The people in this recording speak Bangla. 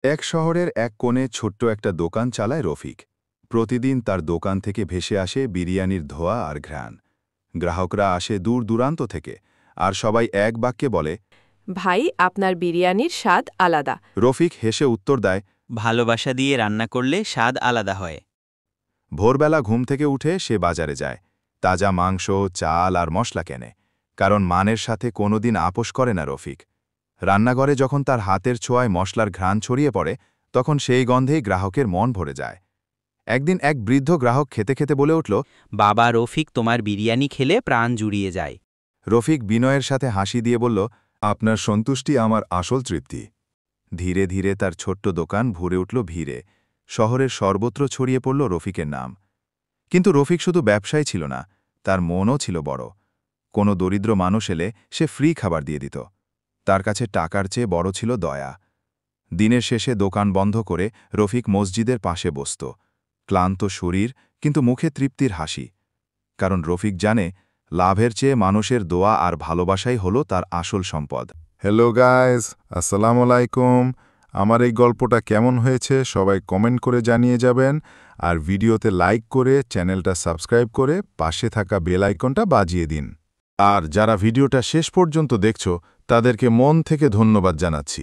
এক শহরের এক কোণে ছোট্ট একটা দোকান চালায় রফিক। প্রতিদিন তার দোকান থেকে ভেসে আসে বিরিয়ানির ধোঁয়া আর ঘ্রাণ। গ্রাহকরা আসে দূর দূরান্ত থেকে, আর সবাই এক বাক্যে বলে, ভাই, আপনার বিরিয়ানির স্বাদ আলাদা। রফিক হেসে উত্তর দেয়, ভালোবাসা দিয়ে রান্না করলে স্বাদ আলাদা হয়। ভোরবেলা ঘুম থেকে উঠে সে বাজারে যায়, তাজা মাংস, চাল আর মশলা কেনে, কারণ মানের সাথে কোনোদিন আপোষ করে না রফিক। রান্নাঘরে যখন তার হাতের ছোঁয়ায় মশলার ঘ্রাণ ছড়িয়ে পড়ে, তখন সেই গন্ধেই গ্রাহকের মন ভরে যায়। একদিন এক বৃদ্ধ গ্রাহক খেতে খেতে বলে উঠল, বাবা রফিক, তোমার বিরিয়ানি খেলে প্রাণ জুড়িয়ে যায়। রফিক বিনয়ের সাথে হাসি দিয়ে বলল, আপনার সন্তুষ্টি আমার আসল তৃপ্তি। ধীরে ধীরে তার ছোট্ট দোকান ভরে উঠল ভিড়ে, শহরের সর্বত্র ছড়িয়ে পড়ল রফিকের নাম। কিন্তু রফিক শুধু ব্যবসায় ছিল না, তার মনও ছিল বড়। কোনো দরিদ্র মানুষ এলে সে ফ্রি খাবার দিয়ে দিত। তার কাছে টাকার চেয়ে বড় ছিল দয়া। দিনের শেষে দোকান বন্ধ করে রফিক মসজিদের পাশে বসত, ক্লান্ত শরীর কিন্তু মুখে তৃপ্তির হাসি। কারণ রফিক জানে, লাভের চেয়ে মানুষের দোয়া আর ভালোবাসাই হলো তার আসল সম্পদ। হ্যালো গাইস, আসসালামু আলাইকুম। আমার এই গল্পটা কেমন হয়েছে সবাই কমেন্ট করে জানিয়ে যাবেন, আর ভিডিওতে লাইক করে চ্যানেলটা সাবস্ক্রাইব করে পাশে থাকা বেল আইকনটা বাজিয়ে দিন। আর যারা ভিডিওটা শেষ পর্যন্ত দেখছো তাদেরকে মন থেকে ধন্যবাদ জানাচ্ছি।